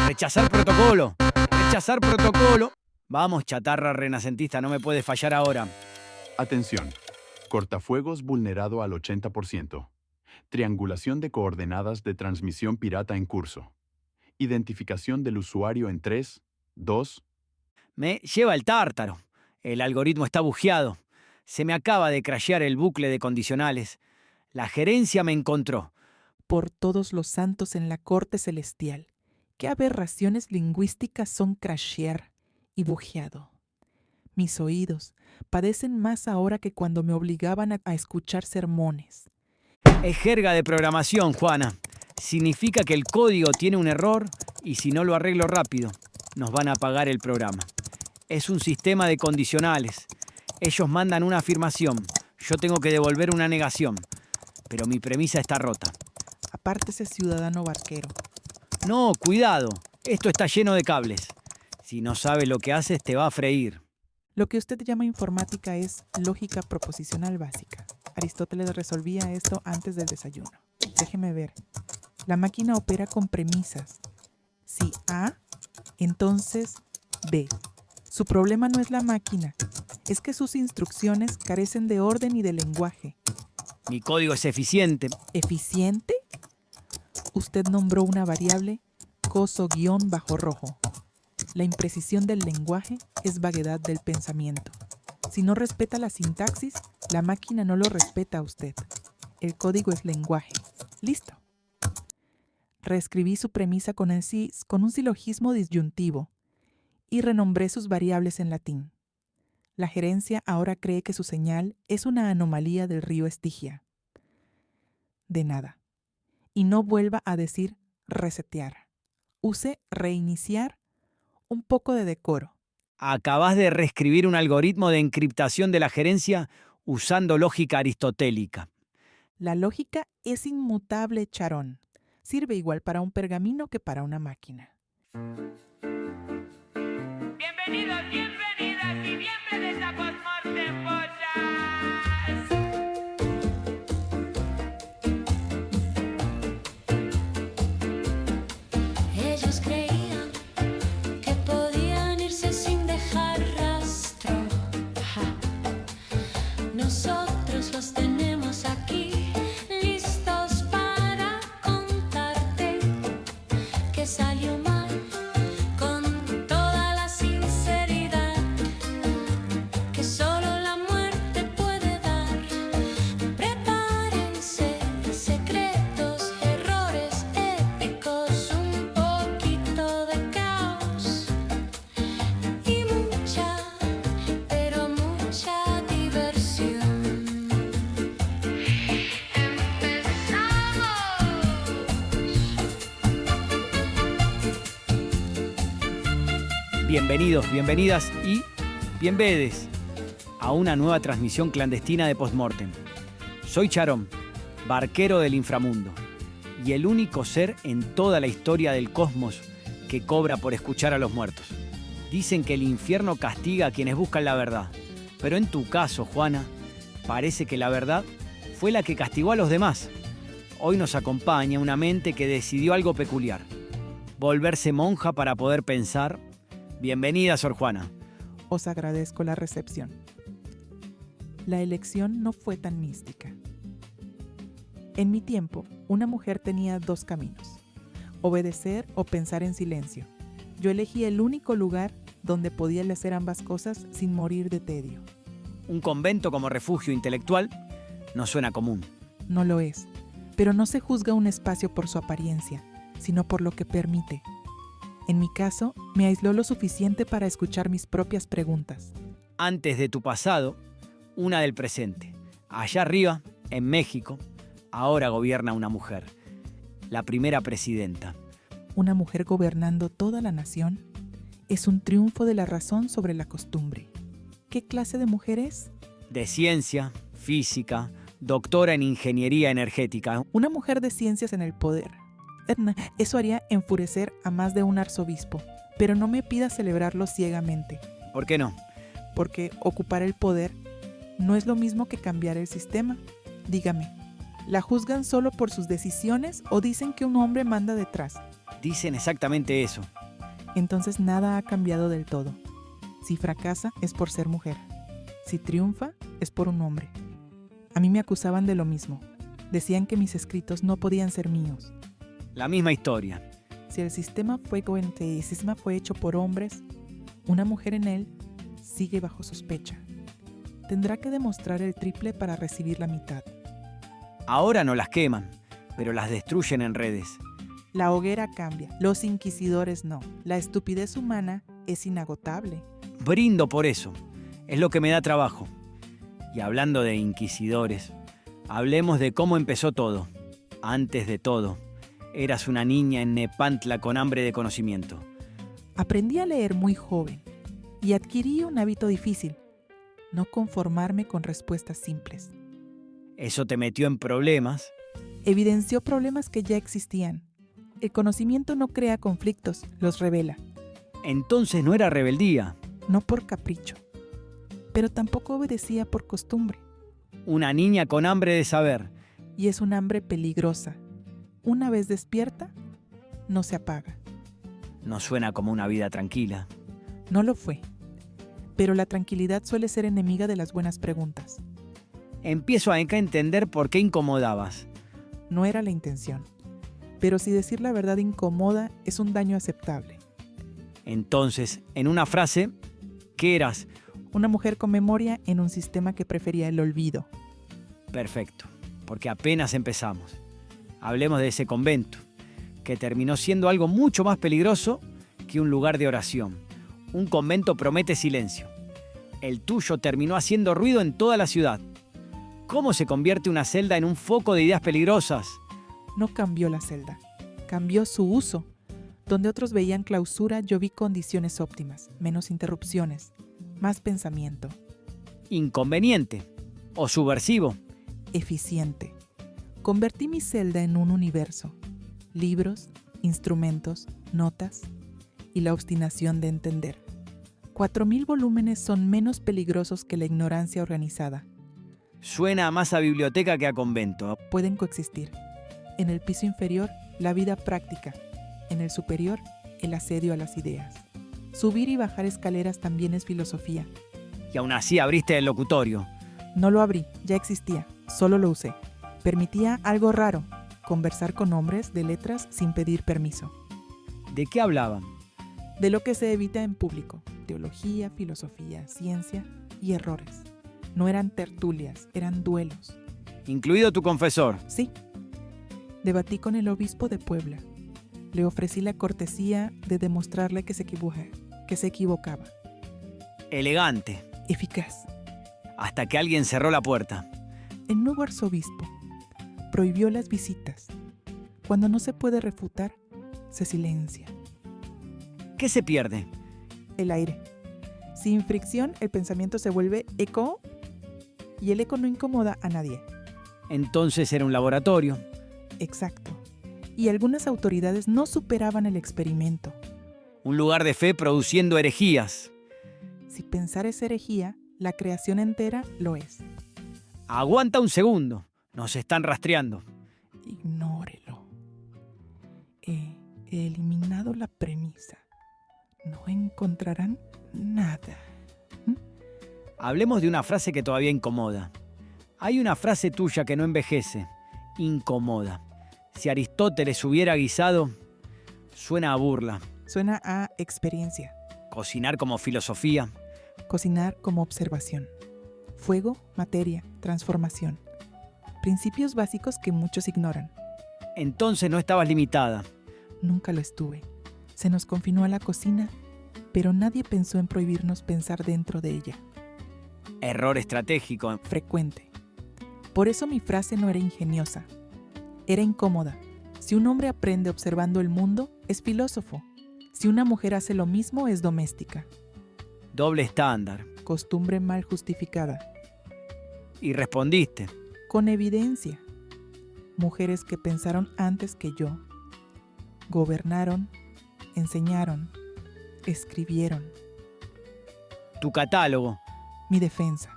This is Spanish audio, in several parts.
Rechazar protocolo. Rechazar protocolo. Vamos, chatarra renacentista, no me puede fallar ahora. Atención. Cortafuegos vulnerado al 80%. Triangulación de coordenadas de transmisión pirata en curso. Identificación del usuario en 3, 2... Me lleva el tártaro. El algoritmo está bujeado. Se me acaba de crashear el bucle de condicionales. La gerencia me encontró. Por todos los santos en la corte celestial, ¿qué aberraciones lingüísticas son crashear y bujeado? Mis oídos padecen más ahora que cuando me obligaban a escuchar sermones. Es jerga de programación, Juana. Significa que el código tiene un error y si no lo arreglo rápido, nos van a apagar el programa. Es un sistema de condicionales. Ellos mandan una afirmación. Yo tengo que devolver una negación. Pero mi premisa está rota. Apártese, ciudadano barquero. No, cuidado. Esto está lleno de cables. Si no sabes lo que haces, te va a freír. Lo que usted llama informática es lógica proposicional básica. Aristóteles resolvía esto antes del desayuno. Déjeme ver. La máquina opera con premisas. Si A, entonces B. Su problema no es la máquina, es que sus instrucciones carecen de orden y de lenguaje. Mi código es eficiente. ¿Eficiente? Usted nombró una variable coso_rojo. La imprecisión del lenguaje es vaguedad del pensamiento. Si no respeta la sintaxis, la máquina no lo respeta a usted. El código es lenguaje. Listo. Reescribí su premisa con un silogismo disyuntivo y renombré sus variables en latín. La gerencia ahora cree que su señal es una anomalía del río Estigia. De nada. Y no vuelva a decir resetear. Use reiniciar, un poco de decoro. Acabas de reescribir un algoritmo de encriptación de la gerencia usando lógica aristotélica. La lógica es inmutable, Charón. Sirve igual para un pergamino que para una máquina. Bienvenidos, bienvenidas y bienvenidos a Postmortem Podcast. Ellos creían que podían irse sin dejar rastro. Ja. Nosotros los tenemos aquí, listos para contarte que salió mal. Bienvenidos, bienvenidas y bienvedes a una nueva transmisión clandestina de Postmortem. Soy Charón, barquero del inframundo, y el único ser en toda la historia del cosmos que cobra por escuchar a los muertos. Dicen que el infierno castiga a quienes buscan la verdad, pero en tu caso, Juana, parece que la verdad fue la que castigó a los demás. Hoy nos acompaña una mente que decidió algo peculiar: volverse monja para poder pensar. Bienvenida, Sor Juana. Os agradezco la recepción. La elección no fue tan mística. En mi tiempo, una mujer tenía dos caminos: obedecer o pensar en silencio. Yo elegí el único lugar donde podía hacer ambas cosas sin morir de tedio. Un convento como refugio intelectual no suena común. No lo es, pero no se juzga un espacio por su apariencia, sino por lo que permite. En mi caso, me aisló lo suficiente para escuchar mis propias preguntas. Antes de tu pasado, una del presente. Allá arriba, en México, ahora gobierna una mujer, la primera presidenta. Una mujer gobernando toda la nación es un triunfo de la razón sobre la costumbre. ¿Qué clase de mujer es? De ciencia, física, doctora en ingeniería energética. Una mujer de ciencias en el poder. Edna, eso haría enfurecer a más de un arzobispo, pero no me pida celebrarlo ciegamente. ¿Por qué no? Porque ocupar el poder no es lo mismo que cambiar el sistema. Dígame, ¿La juzgan solo por sus decisiones o dicen que un hombre manda detrás? Dicen exactamente eso. Entonces nada ha cambiado del todo. Si fracasa es por ser mujer. Si triunfa es por un hombre. A mí me acusaban de lo mismo. Decían que mis escritos no podían ser míos. La misma historia. Si el sistema fue hecho por hombres, una mujer en él sigue bajo sospecha. Tendrá que demostrar el triple para recibir la mitad. Ahora no las queman, pero las destruyen en redes. La hoguera cambia, los inquisidores no. La estupidez humana es inagotable. Brindo por eso. Es lo que me da trabajo. Y hablando de inquisidores, hablemos de cómo empezó todo. Antes de todo, eras una niña en Nepantla con hambre de conocimiento. Aprendí a leer muy joven y adquirí un hábito difícil: no conformarme con respuestas simples. Eso te metió en problemas. Evidenció problemas que ya existían. El conocimiento no crea conflictos, los revela. Entonces no era rebeldía. No por capricho, pero tampoco obedecía por costumbre. Una niña con hambre de saber. Y es un hambre peligrosa. Una vez despierta, no se apaga. No suena como una vida tranquila. No lo fue. Pero la tranquilidad suele ser enemiga de las buenas preguntas. Empiezo a entender por qué incomodabas. No era la intención. Pero si decir la verdad incomoda, es un daño aceptable. Entonces, en una frase, ¿qué eras? Una mujer con memoria en un sistema que prefería el olvido. Perfecto, porque apenas empezamos. Hablemos de ese convento, que terminó siendo algo mucho más peligroso que un lugar de oración. Un convento promete silencio. El tuyo terminó haciendo ruido en toda la ciudad. ¿Cómo se convierte una celda en un foco de ideas peligrosas? No cambió la celda, cambió su uso. Donde otros veían clausura, yo vi condiciones óptimas, menos interrupciones, más pensamiento. Inconveniente o subversivo. Eficiente. Convertí mi celda en un universo. Libros, instrumentos, notas y la obstinación de entender. 4000 volúmenes son menos peligrosos que la ignorancia organizada. Suena más a biblioteca que a convento. Pueden coexistir. En el piso inferior, la vida práctica. En el superior, el asedio a las ideas. Subir y bajar escaleras también es filosofía. Y aún así abriste el locutorio. No lo abrí, ya existía, solo lo usé. Permitía algo raro: conversar con hombres de letras sin pedir permiso. ¿De qué hablaban? De lo que se evita en público: teología, filosofía, ciencia y errores. No eran tertulias, eran duelos. Incluido tu confesor. Sí. Debatí con el obispo de Puebla. Le ofrecí la cortesía de demostrarle que se equivocaba. Elegante. Eficaz. Hasta que alguien cerró la puerta. El nuevo arzobispo prohibió las visitas. Cuando no se puede refutar, se silencia. ¿Qué se pierde? El aire. Sin fricción, el pensamiento se vuelve eco y el eco no incomoda a nadie. Entonces era un laboratorio. Exacto. Y algunas autoridades no superaban el experimento. Un lugar de fe produciendo herejías. Si pensar es herejía, la creación entera lo es. Aguanta un segundo. Nos están rastreando. Ignórelo. He eliminado la premisa. No encontrarán nada. Hablemos de una frase que todavía incomoda. Hay una frase tuya que no envejece. Incomoda. Si Aristóteles hubiera guisado, suena a burla. Suena a experiencia. Cocinar como filosofía. Cocinar como observación. Fuego, materia, transformación. Principios básicos que muchos ignoran. Entonces no estabas limitada. Nunca lo estuve. Se nos confinó a la cocina, pero nadie pensó en prohibirnos pensar dentro de ella. Error estratégico. Frecuente. Por eso mi frase no era ingeniosa. Era incómoda. Si un hombre aprende observando el mundo, es filósofo. Si una mujer hace lo mismo, es doméstica. Doble estándar. Costumbre mal justificada. Y respondiste. Con evidencia. Mujeres que pensaron antes que yo. Gobernaron, enseñaron, escribieron. Tu catálogo. Mi defensa.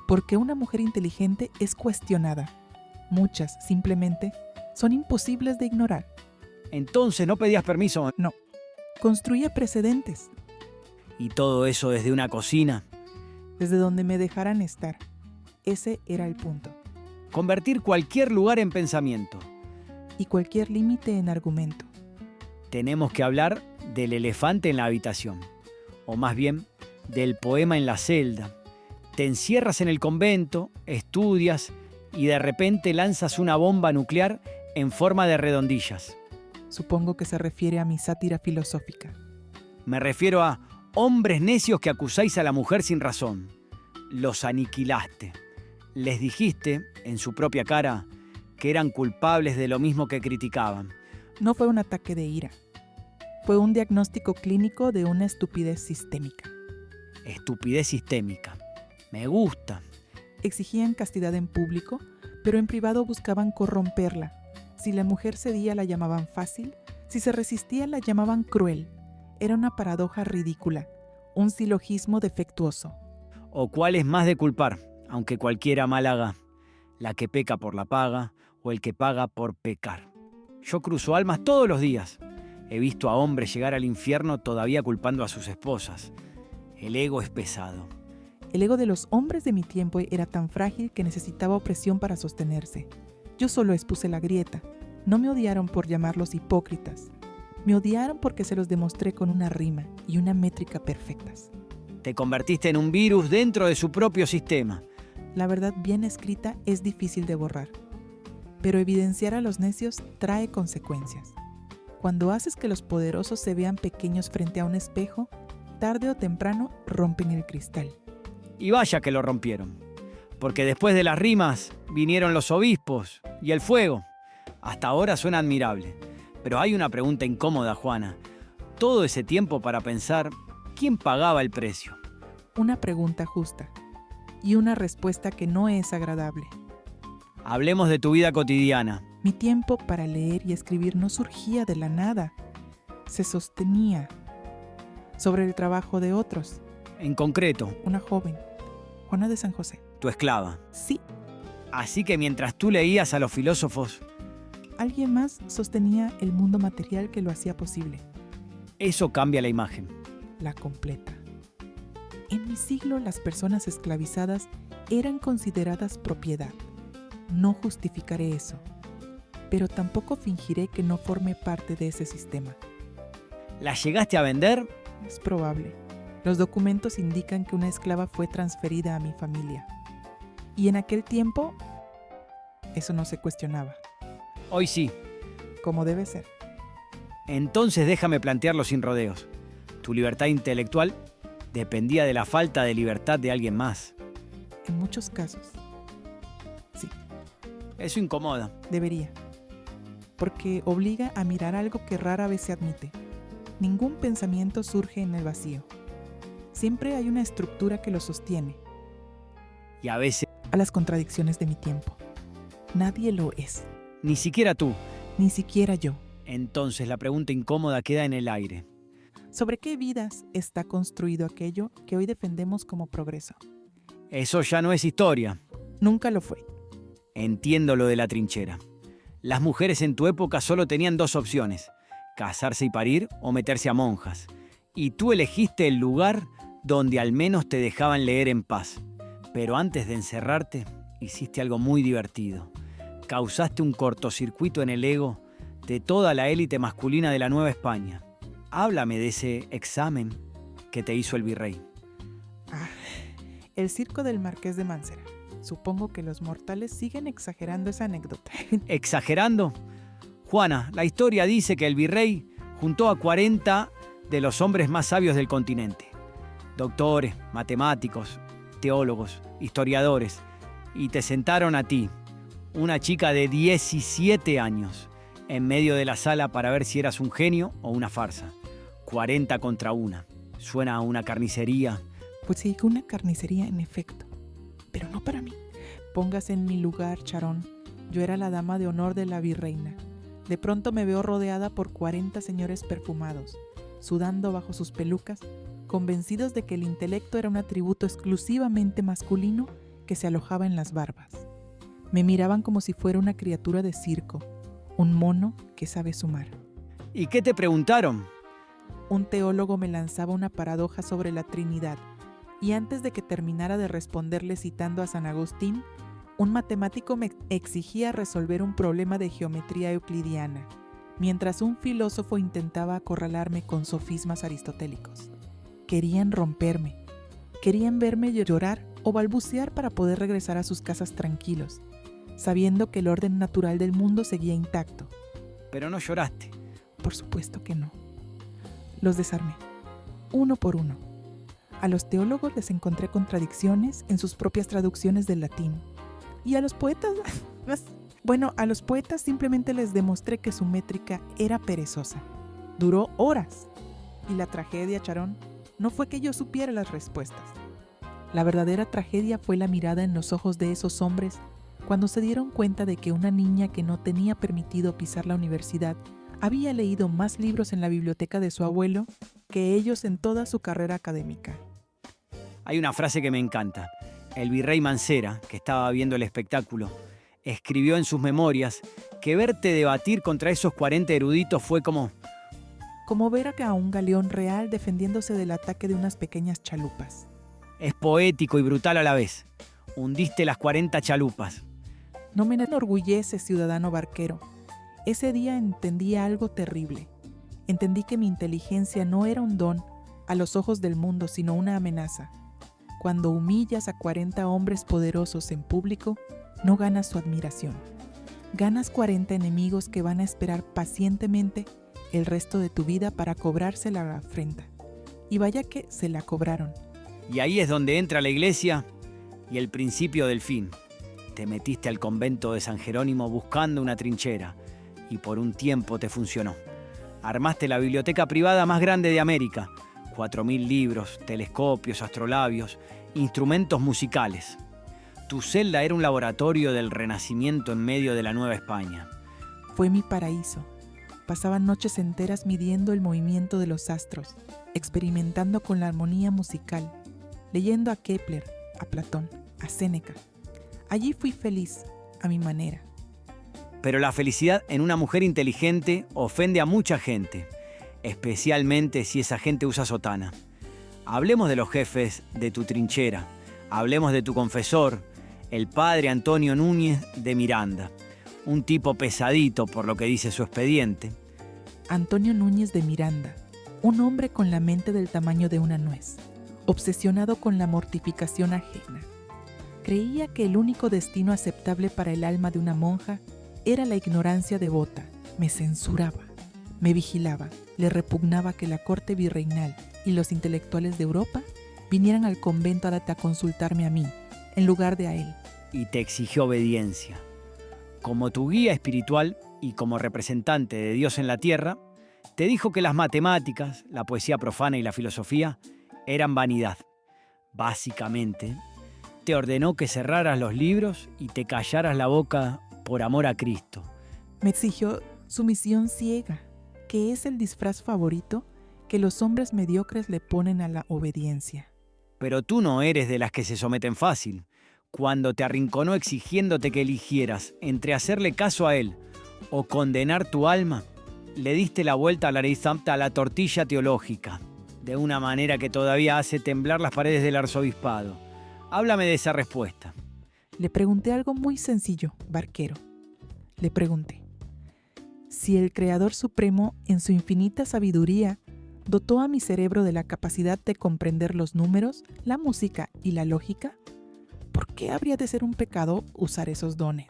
Porque una mujer inteligente es cuestionada. Muchas, simplemente, son imposibles de ignorar. Entonces no pedías permiso. No. Construía precedentes, Y todo eso desde una cocina. desde donde me dejaran estar. Ese era el punto. Convertir cualquier lugar en pensamiento. Y cualquier límite en argumento. Tenemos que hablar del elefante en la habitación. O más bien, del poema en la celda. Te encierras en el convento, estudias y de repente lanzas una bomba nuclear en forma de redondillas. Supongo que se refiere a mi sátira filosófica. Me refiero a hombres necios que acusáis a la mujer sin razón. Los aniquilaste. Les dijiste, en su propia cara, que eran culpables de lo mismo que criticaban. No fue un ataque de ira. Fue un diagnóstico clínico de una estupidez sistémica. Estupidez sistémica. Me gusta. Exigían castidad en público, pero en privado buscaban corromperla. Si la mujer cedía la llamaban fácil, si se resistía la llamaban cruel. Era una paradoja ridícula, un silogismo defectuoso. ¿O cuál es más de culpar, aunque cualquiera mal haga? La que peca por la paga o el que paga por pecar. Yo cruzo almas todos los días. He visto a hombres llegar al infierno todavía culpando a sus esposas. El ego es pesado. El ego de los hombres de mi tiempo era tan frágil que necesitaba opresión para sostenerse. Yo solo expuse la grieta. No me odiaron por llamarlos hipócritas. Me odiaron porque se los demostré con una rima y una métrica perfectas. Te convertiste en un virus dentro de su propio sistema. La verdad bien escrita es difícil de borrar, pero evidenciar a los necios trae consecuencias. Cuando haces que los poderosos se vean pequeños frente a un espejo, tarde o temprano rompen el cristal. Y vaya que lo rompieron. Porque después de las rimas vinieron los obispos y el fuego. Hasta ahora suena admirable. Pero hay una pregunta incómoda, Juana. Todo ese tiempo para pensar, ¿quién pagaba el precio? Una pregunta justa y una respuesta que no es agradable. Hablemos de tu vida cotidiana. Mi tiempo para leer y escribir no surgía de la nada. Se sostenía sobre el trabajo de otros. En concreto, Una joven, Juana de San José. tu esclava. Sí, Así que mientras tú leías a los filósofos, alguien más sostenía el mundo material que lo hacía posible. eso cambia la imagen. La completa. En mi siglo las personas esclavizadas eran consideradas propiedad. No justificaré eso, pero tampoco fingiré que no forme parte de ese sistema. ¿La llegaste a vender? Es probable. Los documentos indican que una esclava fue transferida a mi familia. Y en aquel tiempo, eso no se cuestionaba, Hoy sí. como debe ser. Entonces déjame plantearlo sin rodeos. Tu libertad intelectual dependía de la falta de libertad de alguien más. En muchos casos, sí, Eso incomoda. debería. Porque obliga a mirar algo que rara vez se admite. Ningún pensamiento surge en el vacío. Siempre hay una estructura que lo sostiene. Y a veces, A las contradicciones de mi tiempo. Nadie lo es, ni siquiera tú. ni siquiera yo. Entonces la pregunta incómoda queda en el aire. ¿Sobre qué vidas está construido aquello que hoy defendemos como progreso? Eso ya no es historia. Nunca lo fue. Entiendo lo de la trinchera. Las mujeres en tu época solo tenían dos opciones: casarse y parir o meterse a monjas. Y tú elegiste el lugar donde al menos te dejaban leer en paz. Pero antes de encerrarte, hiciste algo muy divertido. Causaste un cortocircuito en el ego de toda la élite masculina de la Nueva España. Háblame de ese examen que te hizo el virrey. El circo del Marqués de Mansera. Supongo que los mortales siguen exagerando esa anécdota. ¿Exagerando? Juana, la historia dice que el virrey juntó a 40 de los hombres más sabios del continente. Doctores, matemáticos, teólogos, historiadores. Y te sentaron a ti, una chica de 17 años, en medio de la sala para ver si eras un genio o una farsa. 40 contra 1. Suena a una carnicería. Pues sí, una carnicería en efecto. Pero no para mí. Póngase en mi lugar, Charón. Yo era la dama de honor de la virreina. De pronto me veo rodeada por 40 señores perfumados, sudando bajo sus pelucas, convencidos de que el intelecto era un atributo exclusivamente masculino que se alojaba en las barbas. Me miraban como si fuera una criatura de circo, un mono que sabe sumar. ¿Y qué te preguntaron? Un teólogo me lanzaba una paradoja sobre la Trinidad, y antes de que terminara de responderle citando a San Agustín, un matemático me exigía resolver un problema de geometría euclidiana, mientras un filósofo intentaba acorralarme con sofismas aristotélicos. Querían romperme, querían verme llorar o balbucear para poder regresar a sus casas tranquilos, sabiendo que el orden natural del mundo seguía intacto. Pero no lloraste. Por supuesto que no. Los desarmé, uno por uno. A los teólogos les encontré contradicciones en sus propias traducciones del latín. Y a los poetas, a los poetas simplemente les demostré que su métrica era perezosa. Duró horas. Y la tragedia, Charón, no fue que yo supiera las respuestas. La verdadera tragedia fue la mirada en los ojos de esos hombres cuando se dieron cuenta de que una niña que no tenía permitido pisar la universidad había leído más libros en la biblioteca de su abuelo que ellos en toda su carrera académica. Hay una frase que me encanta. El virrey Mancera, que estaba viendo el espectáculo, escribió en sus memorias que verte debatir contra esos 40 eruditos fue como ver a un galeón real defendiéndose del ataque de unas pequeñas chalupas. Es poético y brutal a la vez. Hundiste las 40 chalupas. No me enorgullece, ciudadano barquero. Ese día entendí algo terrible. Entendí que mi inteligencia no era un don a los ojos del mundo, sino una amenaza. Cuando humillas a 40 hombres poderosos en público, no ganas su admiración. Ganas 40 enemigos que van a esperar pacientemente el resto de tu vida para cobrarse la afrenta. Y vaya que se la cobraron. Y ahí es donde entra la iglesia y el principio del fin. Te metiste al convento de San Jerónimo buscando una trinchera y por un tiempo te funcionó. Armaste la biblioteca privada más grande de América. 4.000 libros, telescopios, astrolabios, instrumentos musicales. Tu celda era un laboratorio del Renacimiento en medio de la Nueva España. Fue mi paraíso. Pasaba noches enteras midiendo el movimiento de los astros, experimentando con la armonía musical, leyendo a Kepler, a Platón, a Séneca. Allí fui feliz, a mi manera. Pero la felicidad en una mujer inteligente ofende a mucha gente, especialmente si esa gente usa sotana. Hablemos de los jefes de tu trinchera, hablemos de tu confesor, el padre Antonio Núñez de Miranda, un tipo pesadito por lo que dice su expediente. Antonio Núñez de Miranda, un hombre con la mente del tamaño de una nuez, obsesionado con la mortificación ajena. Creía que el único destino aceptable para el alma de una monja era la ignorancia devota. Me censuraba, me vigilaba, le repugnaba que la corte virreinal y los intelectuales de Europa vinieran al convento a consultarme a mí, en lugar de a él. Y te exigió obediencia. Como tu guía espiritual y como representante de Dios en la tierra, te dijo que las matemáticas, la poesía profana y la filosofía eran vanidad. Básicamente, te ordenó que cerraras los libros y te callaras la boca por amor a Cristo. Me exigió sumisión ciega, que es el disfraz favorito que los hombres mediocres le ponen a la obediencia. Pero tú no eres de las que se someten fácil. Cuando te arrinconó exigiéndote que eligieras entre hacerle caso a él o condenar tu alma, le diste la vuelta a la tortilla teológica, de una manera que todavía hace temblar las paredes del arzobispado. Háblame de esa respuesta. Le pregunté algo muy sencillo, barquero. Le pregunté si el Creador Supremo, en su infinita sabiduría, dotó a mi cerebro de la capacidad de comprender los números, la música y la lógica. ¿Por qué habría de ser un pecado usar esos dones?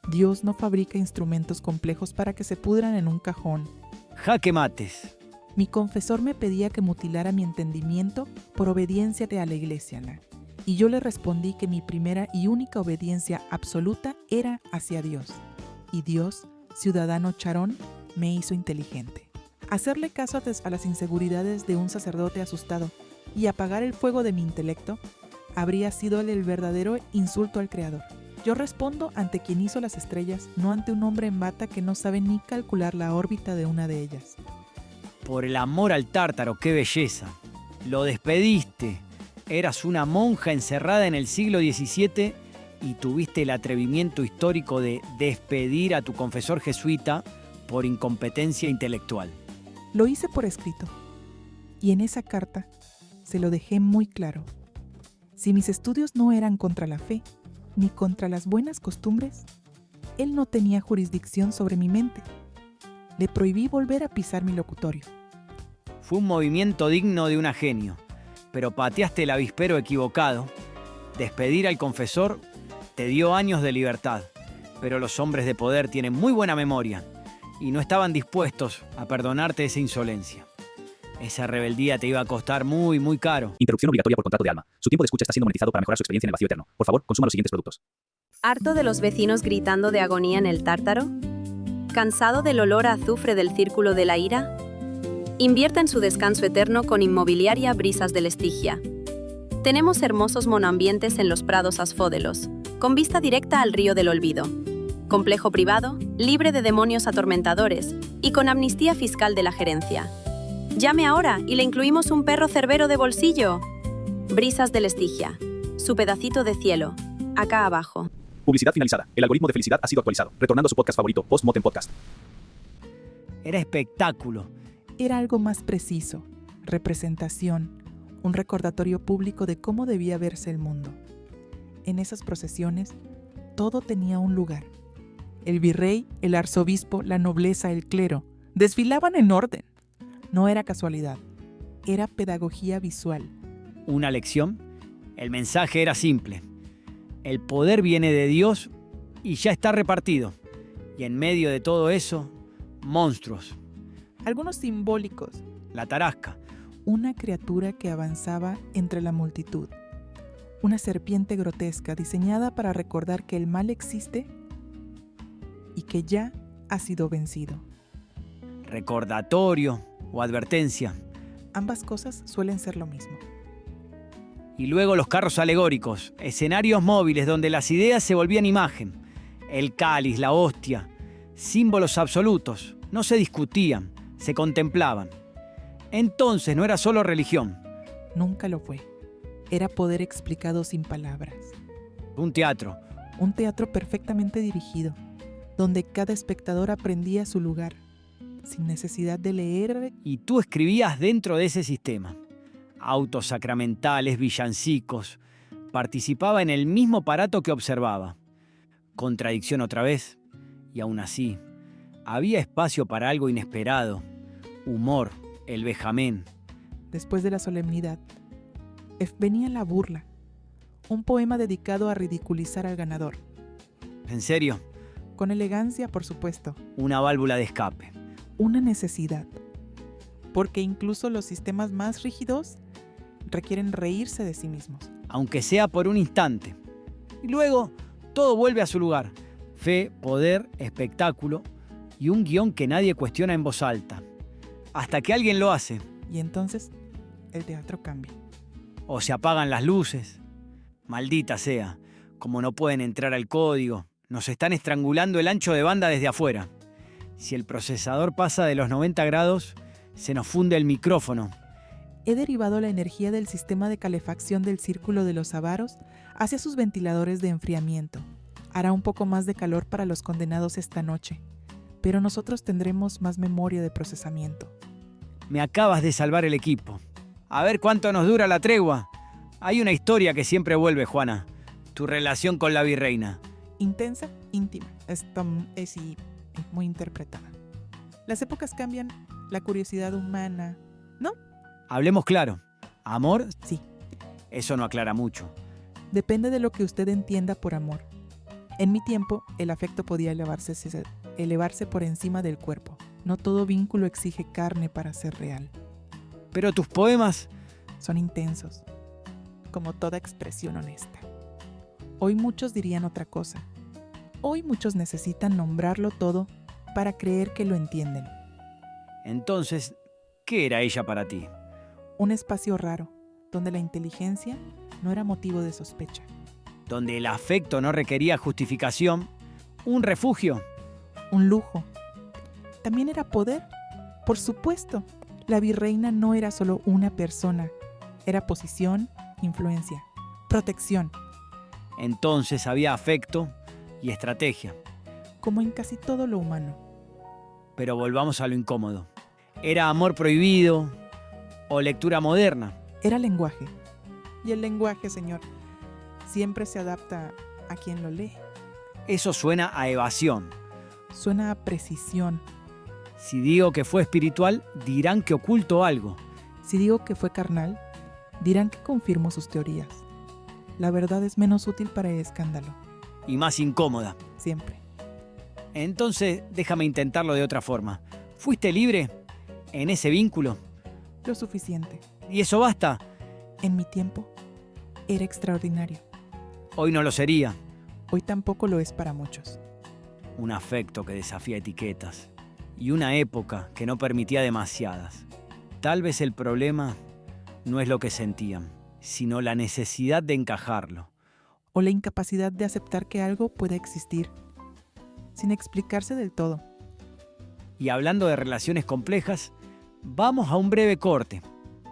Dios no fabrica instrumentos complejos para que se pudran en un cajón. Jaque mates. Mi confesor me pedía que mutilara mi entendimiento por obediencia a la iglesia, y yo le respondí que mi primera y única obediencia absoluta era hacia Dios. Y Dios, ciudadano Charón, me hizo inteligente. Hacerle caso a las inseguridades de un sacerdote asustado y apagar el fuego de mi intelecto habría sido el verdadero insulto al Creador. Yo respondo ante quien hizo las estrellas, no ante un hombre en bata que no sabe ni calcular la órbita de una de ellas. Por el amor al tártaro, qué belleza. Lo despediste. Eras una monja encerrada en el siglo XVII y tuviste el atrevimiento histórico de despedir a tu confesor jesuita por incompetencia intelectual. Lo hice por escrito, y en esa carta se lo dejé muy claro. Si mis estudios no eran contra la fe, ni contra las buenas costumbres, él no tenía jurisdicción sobre mi mente. Le prohibí volver a pisar mi locutorio. Fue un movimiento digno de un genio, pero pateaste el avispero equivocado. Despedir al confesor te dio años de libertad, pero los hombres de poder tienen muy buena memoria y no estaban dispuestos a perdonarte esa insolencia. Esa rebeldía te iba a costar muy, muy caro. Interrupción obligatoria por contrato de Alma. Su tiempo de escucha está siendo monetizado para mejorar su experiencia en el vacío eterno. Por favor, consuma los siguientes productos. ¿Harto de los vecinos gritando de agonía en el tártaro? ¿Cansado del olor a azufre del círculo de la ira? Invierta en su descanso eterno con Inmobiliaria Brisas del Estigia. Tenemos hermosos monoambientes en los prados asfódelos, con vista directa al río del olvido. Complejo privado, libre de demonios atormentadores y con amnistía fiscal de la gerencia. Llame ahora y le incluimos un perro cerbero de bolsillo. Brisas del Estigia. Su pedacito de cielo. Acá abajo. Publicidad finalizada. El algoritmo de felicidad ha sido actualizado. Retornando a su podcast favorito, Post-Mortem Podcast. Era espectáculo. Era algo más preciso, representación, un recordatorio público de cómo debía verse el mundo. En esas procesiones, todo tenía un lugar. El virrey, el arzobispo, la nobleza, el clero, desfilaban en orden. No era casualidad, era pedagogía visual. Una lección. El mensaje era simple. El poder viene de Dios y ya está repartido. Y en medio de todo eso, monstruos. Algunos simbólicos. La tarasca. Una criatura que avanzaba entre la multitud. Una serpiente grotesca diseñada para recordar que el mal existe y que ya ha sido vencido. Recordatorio o advertencia. Ambas cosas suelen ser lo mismo. Y luego los carros alegóricos, escenarios móviles donde las ideas se volvían imagen. El cáliz, la hostia, símbolos absolutos, no se discutían, se contemplaban. Entonces no era solo religión. Nunca lo fue. Era poder explicado sin palabras. Un teatro. Un teatro perfectamente dirigido, donde cada espectador aprendía su lugar, sin necesidad de leer. Y tú escribías dentro de ese sistema. Autos sacramentales, villancicos. Participaba en el mismo aparato que observaba. Contradicción otra vez. Y aún así, había espacio para algo inesperado. Humor, el vejamen. Después de la solemnidad, venía la burla. Un poema dedicado a ridiculizar al ganador. ¿En serio? Con elegancia, por supuesto. Una válvula de escape. Una necesidad. Porque incluso los sistemas más rígidos requieren reírse de sí mismos. Aunque sea por un instante. Y luego, todo vuelve a su lugar. Fe, poder, espectáculo y un guión que nadie cuestiona en voz alta. Hasta que alguien lo hace. Y entonces, el teatro cambia. O se apagan las luces. Maldita sea, como no pueden entrar al código, nos están estrangulando el ancho de banda desde afuera. Si el procesador pasa de los 90 grados, se nos funde el micrófono. He derivado la energía del sistema de calefacción del círculo de los avaros hacia sus ventiladores de enfriamiento. Hará un poco más de calor para los condenados esta noche, pero nosotros tendremos más memoria de procesamiento. Me acabas de salvar el equipo. A ver cuánto nos dura la tregua. Hay una historia que siempre vuelve, Juana. Tu relación con la virreina. Intensa, íntima. Es muy interpretada. Las épocas cambian, la curiosidad humana, ¿no? Hablemos claro. ¿Amor? Sí. Eso no aclara mucho. Depende de lo que usted entienda por amor. En mi tiempo, el afecto podía elevarse por encima del cuerpo. No todo vínculo exige carne para ser real. Pero tus poemas son intensos, como toda expresión honesta. Hoy muchos dirían otra cosa. Hoy muchos necesitan nombrarlo todo para creer que lo entienden. Entonces, ¿qué era ella para ti? Un espacio raro, donde la inteligencia no era motivo de sospecha. Donde el afecto no requería justificación. Un refugio. Un lujo. También era poder. Por supuesto, la virreina no era solo una persona. Era posición, influencia, protección. Entonces había afecto y estrategia. Como en casi todo lo humano. Pero volvamos a lo incómodo. ¿Era amor prohibido o lectura moderna? Era lenguaje. Y el lenguaje, señor, siempre se adapta a quien lo lee. Eso suena a evasión. Suena a precisión. Si digo que fue espiritual, dirán que oculto algo. Si digo que fue carnal, dirán que confirmo sus teorías. La verdad es menos útil para el escándalo. Y más incómoda. Siempre. Entonces, déjame intentarlo de otra forma. ¿Fuiste libre en ese vínculo? Lo suficiente. ¿Y eso basta? En mi tiempo, era extraordinario. Hoy no lo sería. Hoy tampoco lo es para muchos. Un afecto que desafía etiquetas. Y una época que no permitía demasiadas. Tal vez el problema no es lo que sentían, sino la necesidad de encajarlo. O la incapacidad de aceptar que algo pueda existir, sin explicarse del todo. Y hablando de relaciones complejas, vamos a un breve corte,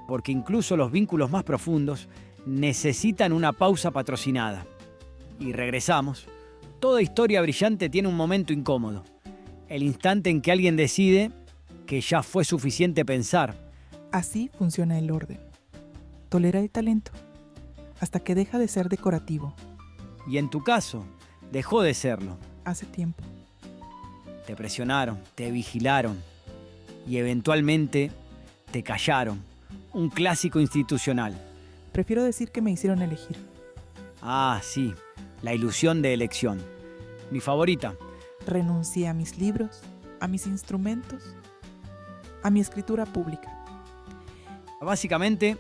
porque incluso los vínculos más profundos necesitan una pausa patrocinada. Y regresamos. Toda historia brillante tiene un momento incómodo. El instante en que alguien decide que ya fue suficiente pensar. Así funciona el orden. Tolera el talento, hasta que deja de ser decorativo. Y en tu caso, dejó de serlo. Hace tiempo. Te presionaron, te vigilaron y eventualmente te callaron. Un clásico institucional. Prefiero decir que me hicieron elegir. Ah, sí, la ilusión de elección. Mi favorita. Renuncié a mis libros, a mis instrumentos, a mi escritura pública. Básicamente,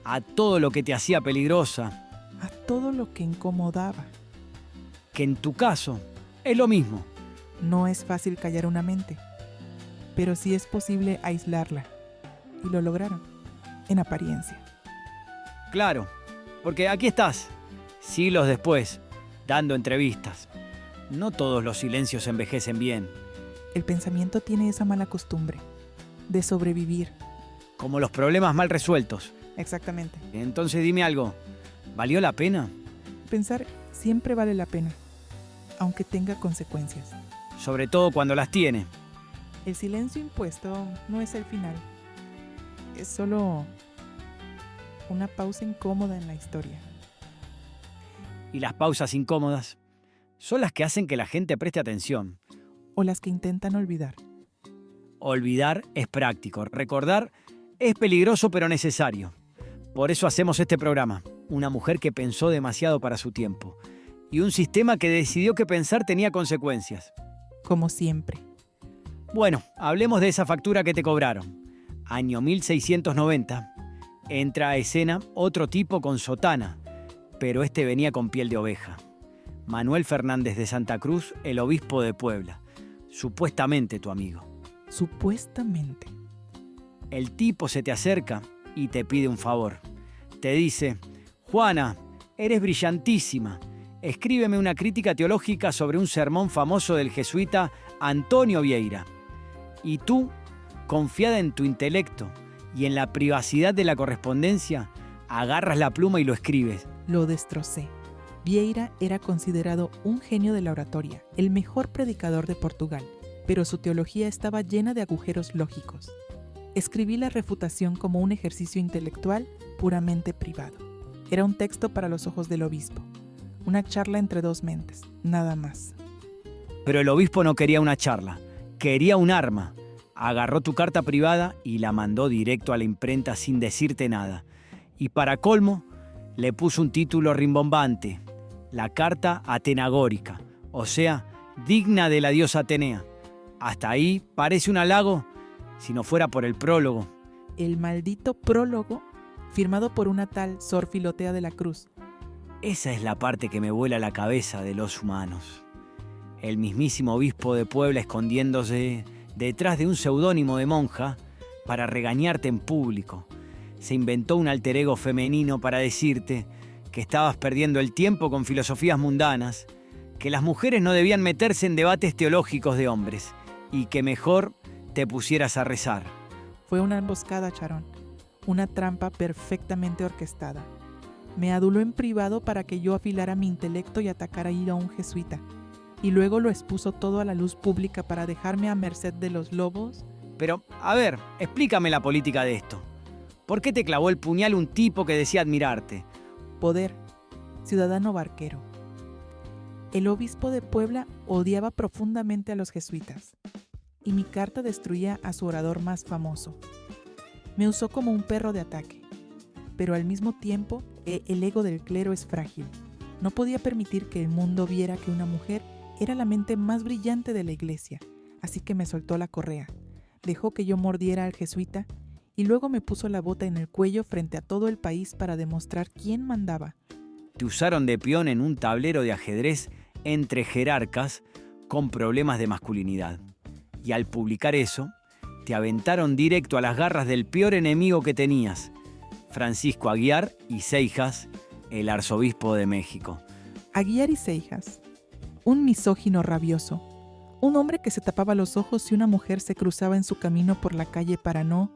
a todo lo que te hacía peligrosa, A todo lo que incomodaba. que en tu caso es lo mismo. No es fácil callar una mente, pero sí es posible aislarla. Y lo lograron, en apariencia. Claro, porque aquí estás, siglos después, dando entrevistas. No todos los silencios envejecen bien, El pensamiento tiene esa mala costumbre de sobrevivir. como los problemas mal resueltos. Exactamente. Entonces dime algo, ¿valió la pena? Pensar siempre vale la pena, aunque tenga consecuencias. Sobre todo cuando las tiene. El silencio impuesto no es el final. Es solo una pausa incómoda en la historia. Y las pausas incómodas son las que hacen que la gente preste atención. O las que intentan olvidar. Olvidar es práctico, recordar es peligroso pero necesario. Por eso hacemos este programa. Una mujer que pensó demasiado para su tiempo. Y un sistema que decidió que pensar tenía consecuencias. Como siempre. Bueno, hablemos de esa factura que te cobraron. Año 1690. Entra a escena otro tipo con sotana, pero este venía con piel de oveja. Manuel Fernández de Santa Cruz, el obispo de Puebla. Supuestamente tu amigo. Supuestamente. El tipo se te acerca y te pide un favor. Te dice: Juana, eres brillantísima. Escríbeme una crítica teológica sobre un sermón famoso del jesuita Antonio Vieira. Y tú, confiada en tu intelecto y en la privacidad de la correspondencia, agarras la pluma y lo escribes. Lo destrocé. Vieira era considerado un genio de la oratoria, el mejor predicador de Portugal, pero su teología estaba llena de agujeros lógicos. Escribí la refutación como un ejercicio intelectual puramente privado. Era un texto para los ojos del obispo, una charla entre dos mentes, nada más. Pero el obispo no quería una charla, quería un arma. Agarró tu carta privada y la mandó directo a la imprenta sin decirte nada. Y para colmo, le puso un título rimbombante: La Carta Atenagórica, o sea, digna de la diosa Atenea. Hasta ahí parece un halago, si no fuera por el prólogo. El maldito prólogo, firmado por una tal Sor Filotea de la Cruz. Esa es la parte que me vuela la cabeza de los humanos. El mismísimo obispo de Puebla escondiéndose detrás de un seudónimo de monja para regañarte en público. Se inventó un alter ego femenino para decirte que estabas perdiendo el tiempo con filosofías mundanas, que las mujeres no debían meterse en debates teológicos de hombres y que mejor te pusieras a rezar. Fue una emboscada, Charón. Una trampa perfectamente orquestada. Me aduló en privado para que yo afilara mi intelecto y atacara ir a un jesuita. Y luego lo expuso todo a la luz pública para dejarme a merced de los lobos. Pero, a ver, explícame la política de esto. ¿Por qué te clavó el puñal un tipo que decía admirarte? Poder, ciudadano barquero. El obispo de Puebla odiaba profundamente a los jesuitas, y mi carta destruía a su orador más famoso. Me usó como un perro de ataque, pero al mismo tiempo el ego del clero es frágil. No podía permitir que el mundo viera que una mujer era la mente más brillante de la iglesia, así que me soltó la correa, dejó que yo mordiera al jesuita y luego me puso la bota en el cuello frente a todo el país para demostrar quién mandaba. Te usaron de peón en un tablero de ajedrez entre jerarcas con problemas de masculinidad. Y al publicar eso, te aventaron directo a las garras del peor enemigo que tenías, Francisco Aguiar y Seijas, el arzobispo de México. Aguiar y Seijas, un misógino rabioso, un hombre que se tapaba los ojos si una mujer se cruzaba en su camino por la calle para no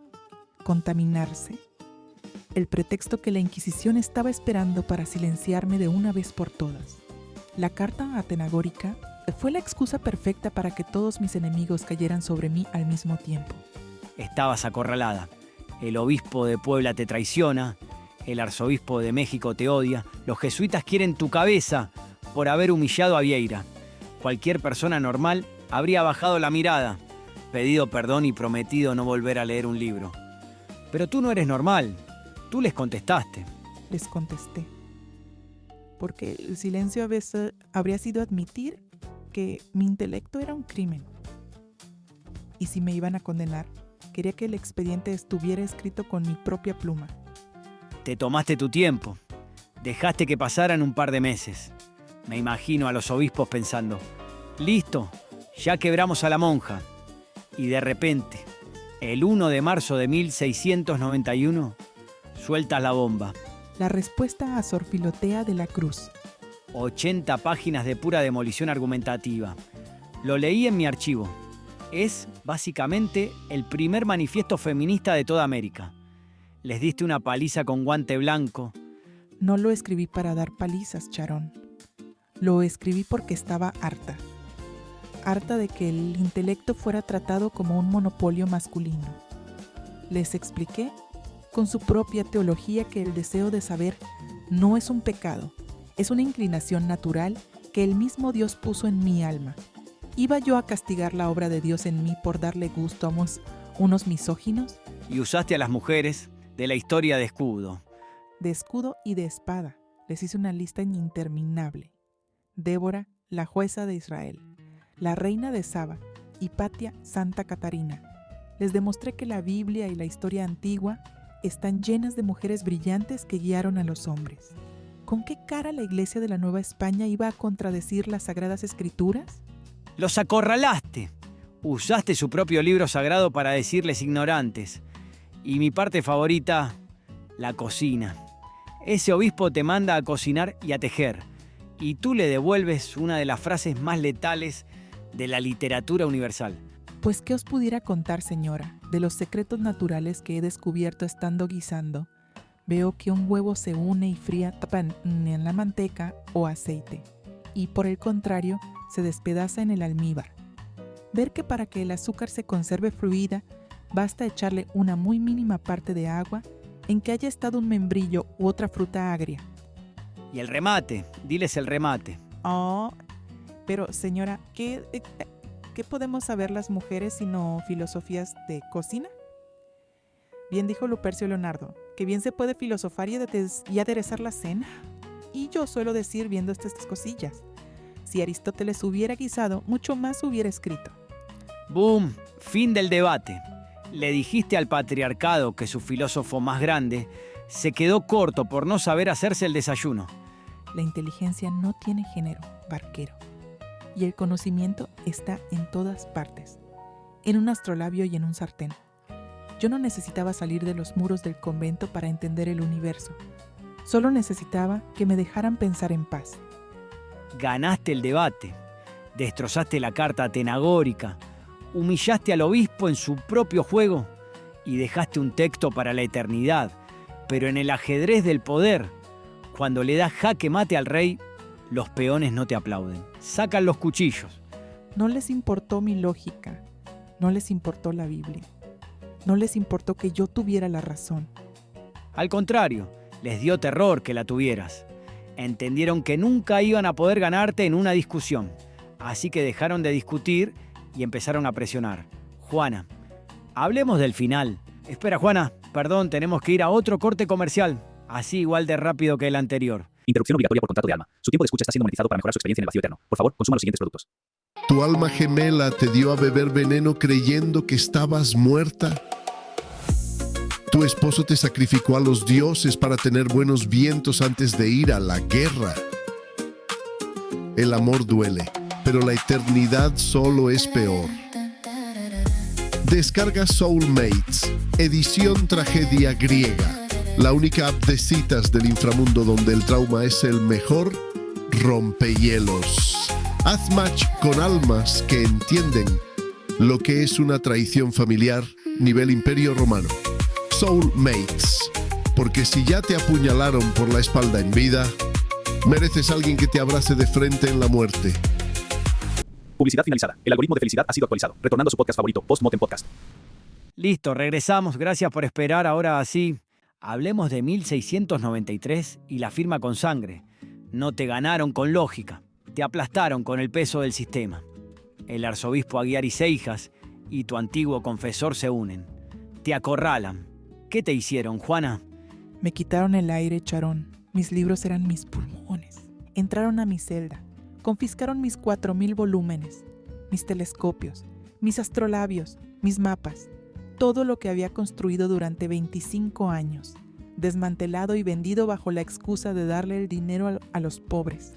contaminarse. El pretexto que la Inquisición estaba esperando para silenciarme de una vez por todas. La carta atenagórica fue la excusa perfecta para que todos mis enemigos cayeran sobre mí al mismo tiempo. Estabas acorralada. El obispo de Puebla te traiciona, el arzobispo de México te odia, los jesuitas quieren tu cabeza por haber humillado a Vieira. Cualquier persona normal habría bajado la mirada, pedido perdón y prometido no volver a leer un libro. Pero tú no eres normal. Tú les contestaste. Les contesté. Porque el silencio a veces habría sido admitir que mi intelecto era un crimen. Y si me iban a condenar, quería que el expediente estuviera escrito con mi propia pluma. Te tomaste tu tiempo. Dejaste que pasaran un par de meses. Me imagino a los obispos pensando, listo, ya quebramos a la monja. Y de repente, el 1 de marzo de 1691, sueltas la bomba. La respuesta a Sor Filotea de la Cruz. 80 páginas de pura demolición argumentativa. Lo leí en mi archivo. Es, básicamente, el primer manifiesto feminista de toda América. Les diste una paliza con guante blanco. No lo escribí para dar palizas, Charón. Lo escribí porque estaba harta. Harta de que el intelecto fuera tratado como un monopolio masculino. Les expliqué con su propia teología que el deseo de saber no es un pecado, es una inclinación natural que el mismo Dios puso en mi alma. ¿Iba yo a castigar la obra de Dios en mí por darle gusto a unos misóginos? Y usaste a las mujeres de la historia de escudo. De escudo y de espada. Les hice una lista interminable. Débora, la jueza de Israel, la reina de Saba, Hipatia, Santa Catarina. Les demostré que la Biblia y la historia antigua están llenas de mujeres brillantes que guiaron a los hombres. ¿Con qué cara la Iglesia de la Nueva España iba a contradecir las Sagradas Escrituras? Los acorralaste. Usaste su propio libro sagrado para decirles ignorantes. Y mi parte favorita, la cocina. Ese obispo te manda a cocinar y a tejer. Y tú le devuelves una de las frases más letales de la literatura universal. Pues, ¿qué os pudiera contar, señora, de los secretos naturales que he descubierto estando guisando? Veo que un huevo se une y fría en la manteca o aceite, y por el contrario, se despedaza en el almíbar. Ver que para que el azúcar se conserve fluida, basta echarle una muy mínima parte de agua en que haya estado un membrillo u otra fruta agria. Y el remate, diles el remate. Oh, pero señora, ¿qué podemos saber las mujeres sino filosofías de cocina? Bien dijo Lupercio Leonardo, que bien se puede filosofar y aderezar la cena. Y yo suelo decir viendo estas cosillas, si Aristóteles hubiera guisado, mucho más hubiera escrito. ¡Boom! Fin del debate. Le dijiste al patriarcado que su filósofo más grande se quedó corto por no saber hacerse el desayuno. La inteligencia no tiene género, barquero. Y el conocimiento está en todas partes, en un astrolabio y en un sartén. Yo no necesitaba salir de los muros del convento para entender el universo. Solo necesitaba que me dejaran pensar en paz. Ganaste el debate, destrozaste la carta atenagórica, humillaste al obispo en su propio juego y dejaste un texto para la eternidad, pero en el ajedrez del poder, Cuando le das jaque mate al rey, los peones no te aplauden. Sacan los cuchillos. No les importó mi lógica, no les importó la Biblia, no les importó que yo tuviera la razón. Al contrario, les dio terror que la tuvieras. Entendieron que nunca iban a poder ganarte en una discusión. Así que dejaron de discutir y empezaron a presionar. Juana, hablemos del final. Espera, Juana, perdón, tenemos que ir a otro corte comercial. Así igual de rápido que el anterior. Interrupción obligatoria por contrato de alma. Su tiempo de escucha está siendo monetizado para mejorar su experiencia en el vacío eterno. Por favor, consuma los siguientes productos. ¿Tu alma gemela te dio a beber veneno creyendo que estabas muerta? ¿Tu esposo te sacrificó a los dioses para tener buenos vientos antes de ir a la guerra? El amor duele, pero la eternidad solo es peor. Descarga Soulmates, edición tragedia griega. La única app de citas del inframundo donde el trauma es el mejor rompehielos. Haz match con almas que entienden lo que es una traición familiar nivel Imperio Romano. Soulmates, porque si ya te apuñalaron por la espalda en vida, mereces a alguien que te abrace de frente en la muerte. Publicidad finalizada. El algoritmo de felicidad ha sido actualizado. Retornando a su podcast favorito, Post-Mortem Podcast. Listo, regresamos. Gracias por esperar. Ahora sí, hablemos de 1693 y la firma con sangre. No te ganaron con lógica. Te aplastaron con el peso del sistema. El arzobispo Aguiar y Seijas y tu antiguo confesor se unen. Te acorralan. ¿Qué te hicieron, Juana? Me quitaron el aire, Charón. Mis libros eran mis pulmones. Entraron a mi celda. Confiscaron mis 4000 volúmenes, mis telescopios, mis astrolabios, mis mapas. Todo lo que había construido durante 25 años. Desmantelado y vendido bajo la excusa de darle el dinero a los pobres.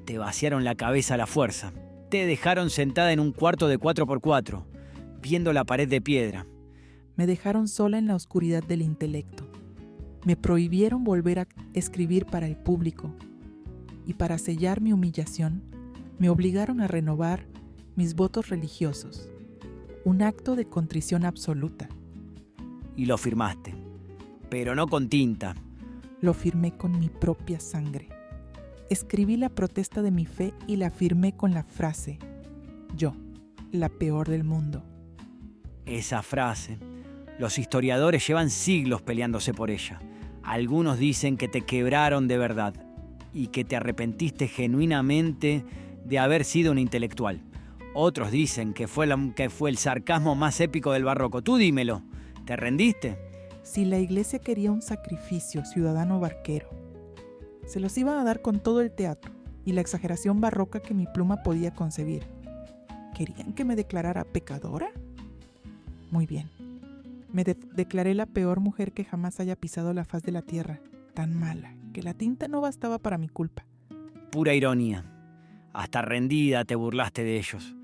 Te vaciaron la cabeza a la fuerza. Te dejaron sentada en un cuarto de 4x4, viendo la pared de piedra. Me dejaron sola en la oscuridad del intelecto. Me prohibieron volver a escribir para el público. Y para sellar mi humillación, me obligaron a renovar mis votos religiosos. Un acto de contrición absoluta. Y lo firmaste, pero no con tinta. Lo firmé con mi propia sangre. Escribí la protesta de mi fe y la firmé con la frase: yo, la peor del mundo. Esa frase, los historiadores llevan siglos peleándose por ella. Algunos dicen que te quebraron de verdad y que te arrepentiste genuinamente de haber sido un intelectual. Otros dicen que fue el sarcasmo más épico del barroco. Tú dímelo, ¿te rendiste? Si la iglesia quería un sacrificio, ciudadano barquero, se los iban a dar con todo el teatro y la exageración barroca que mi pluma podía concebir. ¿Querían que me declarara pecadora? Muy bien. Me declaré la peor mujer que jamás haya pisado la faz de la tierra, tan mala que la tinta no bastaba para mi culpa. Pura ironía. Hasta rendida te burlaste de ellos.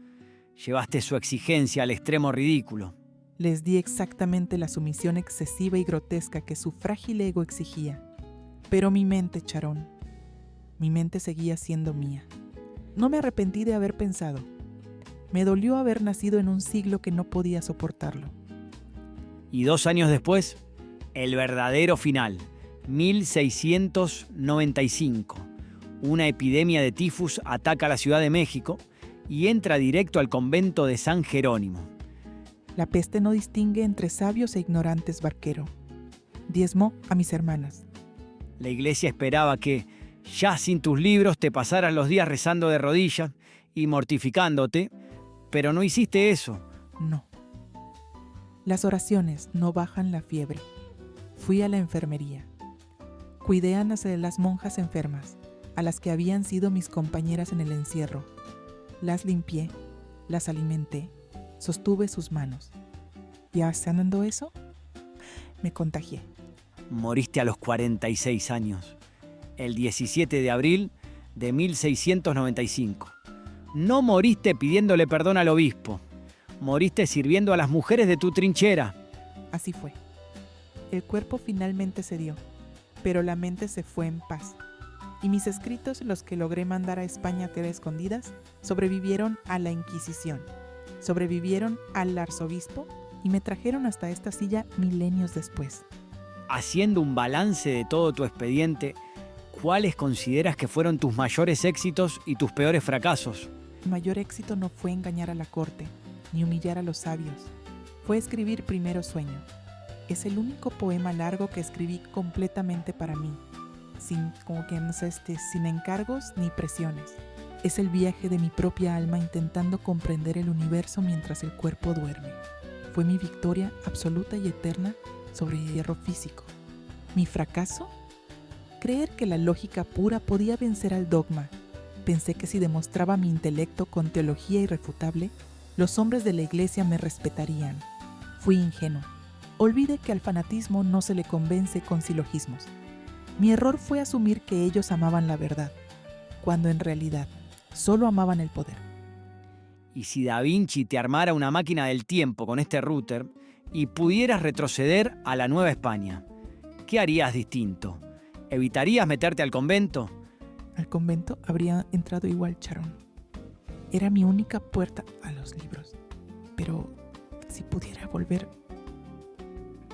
Llevaste su exigencia al extremo ridículo. Les di exactamente la sumisión excesiva y grotesca que su frágil ego exigía. Pero mi mente, Charón, mi mente seguía siendo mía. No me arrepentí de haber pensado. Me dolió haber nacido en un siglo que no podía soportarlo. Y 2 años después, el verdadero final, 1695. Una epidemia de tifus ataca a la Ciudad de México y entra directo al convento de San Jerónimo. La peste no distingue entre sabios e ignorantes, barquero. Diezmó a mis hermanas. La iglesia esperaba que, ya sin tus libros, te pasaras los días rezando de rodillas y mortificándote, pero no hiciste eso. No. Las oraciones no bajan la fiebre. Fui a la enfermería. Cuidé a las monjas enfermas, a las que habían sido mis compañeras en el encierro. Las limpié, las alimenté, sostuve sus manos. ¿Y haciendo eso? Me contagié. Moriste a los 46 años, el 17 de abril de 1695. No moriste pidiéndole perdón al obispo. Moriste sirviendo a las mujeres de tu trinchera. Así fue. El cuerpo finalmente cedió, pero la mente se fue en paz. Y mis escritos, los que logré mandar a España a tierras escondidas, sobrevivieron a la Inquisición, sobrevivieron al arzobispo y me trajeron hasta esta silla milenios después. Haciendo un balance de todo tu expediente, ¿Cuáles consideras que fueron tus mayores éxitos y tus peores fracasos? Mi mayor éxito no fue engañar a la corte, ni humillar a los sabios. Fue escribir Primero Sueño. Es el único poema largo que escribí completamente para mí, sin encargos ni presiones. Es el viaje de mi propia alma intentando comprender el universo mientras el cuerpo duerme. Fue mi victoria absoluta y eterna sobre el hierro físico. ¿Mi fracaso? Creer que la lógica pura podía vencer al dogma. Pensé que si demostraba mi intelecto con teología irrefutable, los hombres de la iglesia me respetarían. Fui ingenuo. Olvidé que al fanatismo no se le convence con silogismos. Mi error fue asumir que ellos amaban la verdad, cuando en realidad solo amaban el poder. Y si Da Vinci te armara una máquina del tiempo con este router y pudieras retroceder a la Nueva España, ¿qué harías distinto? ¿Evitarías meterte al convento? Al convento habría entrado igual, Charón. Era mi única puerta a los libros. Pero si pudiera volver,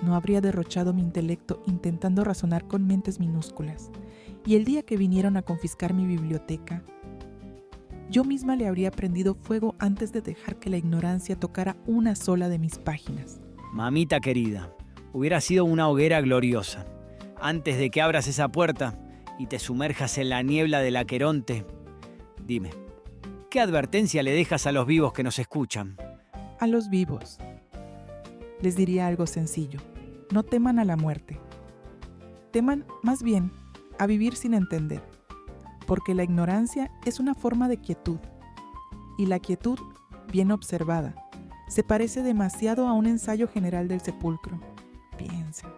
no habría derrochado mi intelecto intentando razonar con mentes minúsculas. Y el día que vinieron a confiscar mi biblioteca, yo misma le habría prendido fuego antes de dejar que la ignorancia tocara una sola de mis páginas. Mamita querida, hubiera sido una hoguera gloriosa. Antes de que abras esa puerta y te sumerjas en la niebla del Aqueronte, dime, ¿qué advertencia le dejas a los vivos que nos escuchan? A los vivos les diría algo sencillo: no teman a la muerte. Teman más bien a vivir sin entender, porque la ignorancia es una forma de quietud, y la quietud, bien observada, se parece demasiado a un ensayo general del sepulcro. Piensa,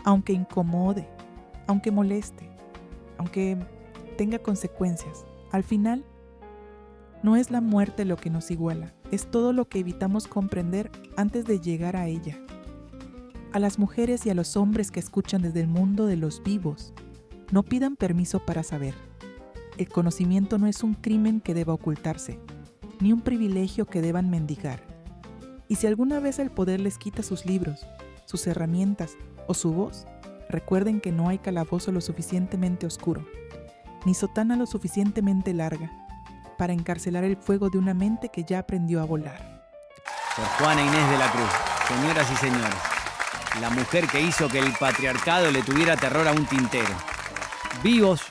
aunque incomode, aunque moleste, aunque tenga consecuencias, al final no es la muerte lo que nos iguala, es todo lo que evitamos comprender antes de llegar a ella. A las mujeres y a los hombres que escuchan desde el mundo de los vivos, no pidan permiso para saber. El conocimiento no es un crimen que deba ocultarse, ni un privilegio que deban mendigar. Y si alguna vez el poder les quita sus libros, sus herramientas o su voz, recuerden que no hay calabozo lo suficientemente oscuro, ni sotana lo suficientemente larga, para encarcelar el fuego de una mente que ya aprendió a volar. Por Juana Inés de la Cruz, señoras y señores, la mujer que hizo que el patriarcado le tuviera terror a un tintero. Vivos,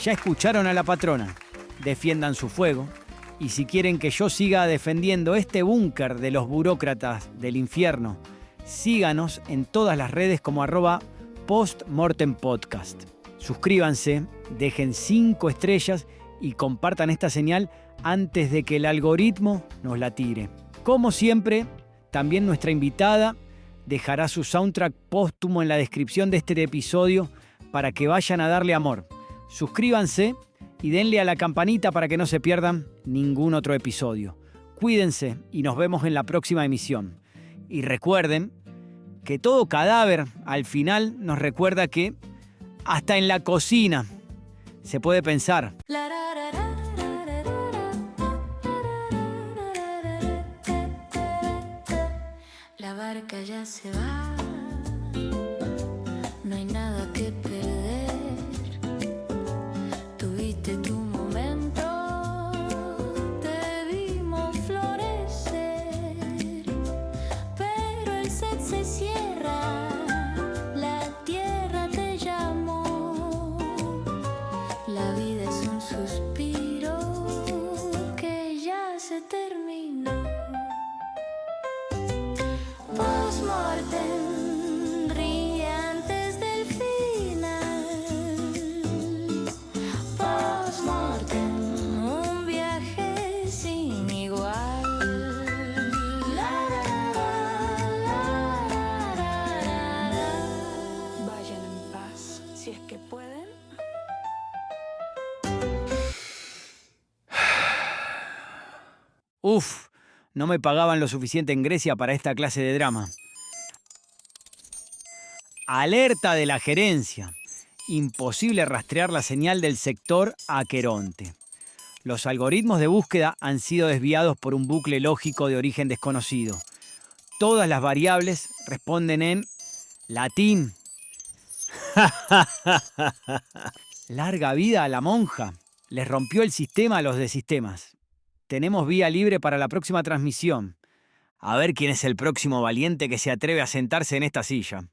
ya escucharon a la patrona. Defiendan su fuego. Y si quieren que yo siga defendiendo este búnker de los burócratas del infierno, síganos en todas las redes como @postmortempodcast. Suscríbanse, dejen 5 estrellas y compartan esta señal antes de que el algoritmo nos la tire. Como siempre, también nuestra invitada dejará su soundtrack póstumo en la descripción de este episodio para que vayan a darle amor. Suscríbanse y denle a la campanita para que no se pierdan ningún otro episodio. Cuídense y nos vemos en la próxima emisión. Y recuerden que todo cadáver al final nos recuerda que hasta en la cocina se puede pensar. La barca ya se va, no hay nada que perder. Tuviste tu momento, te vimos florecer, pero el set se cierra, la tierra te llamó. La vida es un suspiro que ya se terminó. Postmortem, ríe antes del final. Postmortem, un viaje sin igual. Vayan en paz, si es que pueden. Uf, no me pagaban lo suficiente en Grecia para esta clase de drama. Alerta de la gerencia. Imposible rastrear la señal del sector Aqueronte. Los algoritmos de búsqueda han sido desviados por un bucle lógico de origen desconocido. Todas las variables responden en latín. Larga vida a la monja. Les rompió el sistema a los de sistemas. Tenemos vía libre para la próxima transmisión. A ver quién es el próximo valiente que se atreve a sentarse en esta silla.